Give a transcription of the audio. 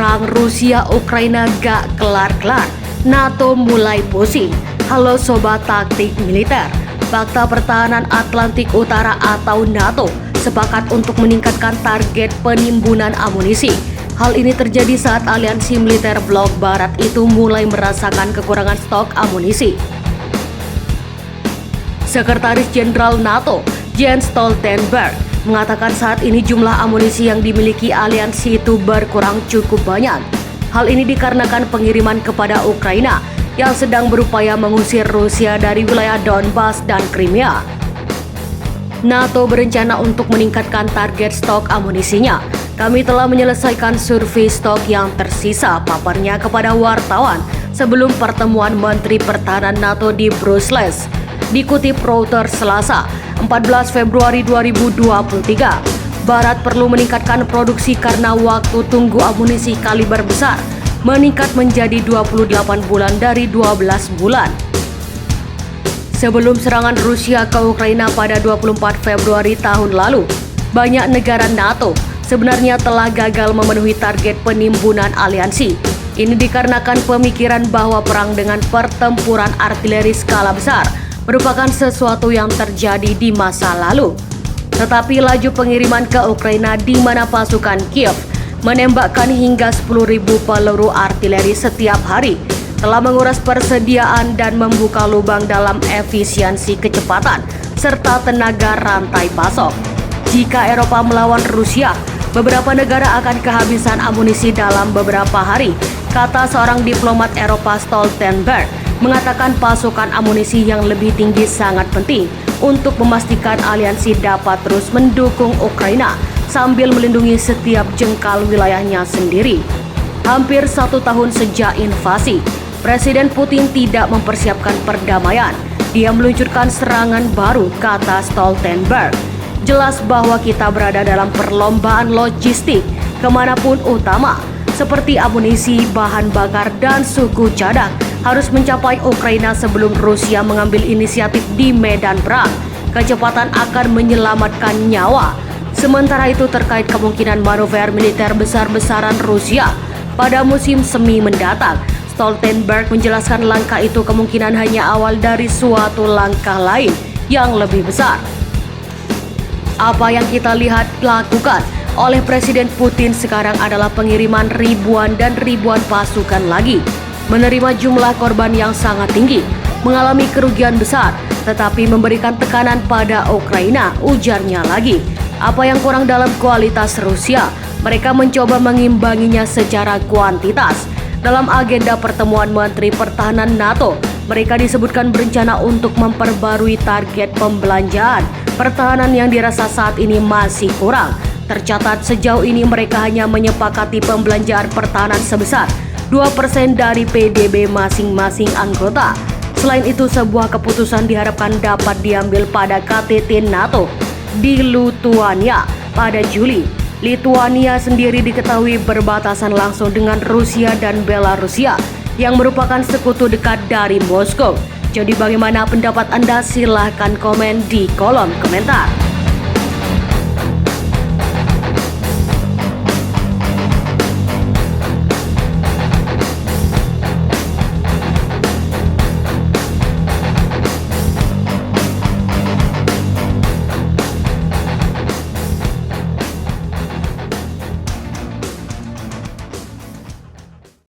Perang Rusia-Ukraina gak kelar-kelar, NATO mulai pusing. Halo Sobat Taktik Militer, Fakta Pertahanan Atlantik Utara atau NATO sepakat untuk meningkatkan target penimbunan amunisi. Hal ini terjadi saat aliansi militer blok barat itu mulai merasakan kekurangan stok amunisi. Sekretaris Jenderal NATO, Jens Stoltenberg, mengatakan saat ini jumlah amunisi yang dimiliki aliansi itu berkurang cukup banyak. Hal ini dikarenakan pengiriman kepada Ukraina yang sedang berupaya mengusir Rusia dari wilayah Donbas dan Crimea. NATO berencana untuk meningkatkan target stok amunisinya. Kami telah menyelesaikan survei stok yang tersisa, paparnya kepada wartawan sebelum pertemuan Menteri Pertahanan NATO di Brussels. Dikutip Reuters Selasa, 14 Februari 2023, Barat perlu meningkatkan produksi karena waktu tunggu amunisi kaliber besar meningkat menjadi 28 bulan dari 12 bulan. Sebelum serangan Rusia ke Ukraina pada 24 Februari tahun lalu, banyak negara NATO sebenarnya telah gagal memenuhi target penimbunan aliansi. Ini dikarenakan pemikiran bahwa perang dengan pertempuran artileri skala besar merupakan sesuatu yang terjadi di masa lalu. Tetapi laju pengiriman ke Ukraina di mana pasukan Kiev menembakkan hingga 10.000 peluru artileri setiap hari telah menguras persediaan dan membuka lubang dalam efisiensi kecepatan serta tenaga rantai pasok. Jika Eropa melawan Rusia, beberapa negara akan kehabisan amunisi dalam beberapa hari, kata seorang diplomat Eropa. Stoltenberg mengatakan pasukan amunisi yang lebih tinggi sangat penting untuk memastikan aliansi dapat terus mendukung Ukraina sambil melindungi setiap jengkal wilayahnya sendiri. Hampir 1 tahun sejak invasi, Presiden Putin tidak mempersiapkan perdamaian. Dia meluncurkan serangan baru, kata Stoltenberg. Jelas bahwa kita berada dalam perlombaan logistik kemanapun utama, seperti amunisi, bahan bakar, dan suku cadang harus mencapai Ukraina sebelum Rusia mengambil inisiatif di medan perang. Kecepatan akan menyelamatkan nyawa. Sementara itu terkait kemungkinan manuver militer besar-besaran Rusia pada musim semi mendatang, Stoltenberg menjelaskan langkah itu kemungkinan hanya awal dari suatu langkah lain yang lebih besar. Apa yang kita lihat lakukan oleh Presiden Putin sekarang adalah pengiriman ribuan dan ribuan pasukan lagi, menerima jumlah korban yang sangat tinggi, mengalami kerugian besar, tetapi memberikan tekanan pada Ukraina, ujarnya lagi. Apa yang kurang dalam kualitas Rusia, mereka mencoba mengimbanginya secara kuantitas. Dalam agenda pertemuan Menteri Pertahanan NATO, mereka disebutkan berencana untuk memperbarui target pembelanjaan pertahanan yang dirasa saat ini masih kurang. Tercatat sejauh ini mereka hanya menyepakati pembelanjaan pertahanan sebesar 2% dari PDB masing-masing anggota. Selain itu, sebuah keputusan diharapkan dapat diambil pada KTT NATO di Lithuania pada Juli. Lithuania sendiri diketahui berbatasan langsung dengan Rusia dan Belarusia yang merupakan sekutu dekat dari Moskow. Jadi bagaimana pendapat Anda? Silahkan komen di kolom komentar.